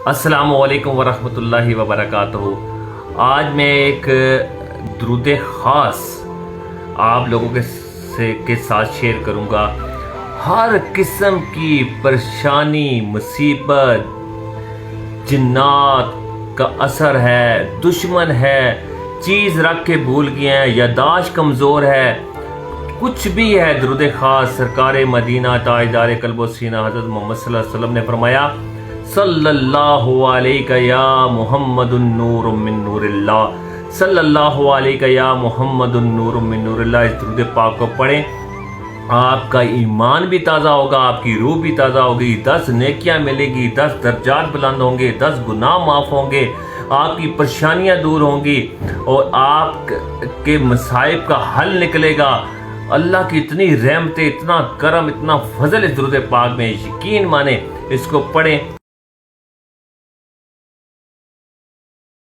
السلام علیکم ورحمۃ اللہ وبرکاتہ۔ آج میں ایک درود خاص آپ لوگوں کے ساتھ شیئر کروں گا۔ ہر قسم کی پریشانی، مصیبت، جنات کا اثر ہے، دشمن ہے، چیز رکھ کے بھول گئے ہیں، یادداشت کمزور ہے، کچھ بھی ہے، درود خاص سرکار مدینہ تاجدار قلب و سینہ حضرت محمد صلی اللہ علیہ وسلم نے فرمایا، صلی اللہ علیہ یا محمد النور من نور اللہ، صلی اللہ علیہ یا محمد النور من نور اللہ۔ اس درود پاک کو پڑھیں، آپ کا ایمان بھی تازہ ہوگا، آپ کی روح بھی تازہ ہوگی، 10 نیکیاں ملے گی، 10 درجات بلند ہوں گے، 10 گناہ معاف ہوں گے، آپ کی پریشانیاں دور ہوں گی اور آپ کے مصائب کا حل نکلے گا۔ اللہ کی اتنی رحمتیں، اتنا کرم، اتنا فضل اس درود پاک میں، یقین مانیں، اس کو پڑھیں۔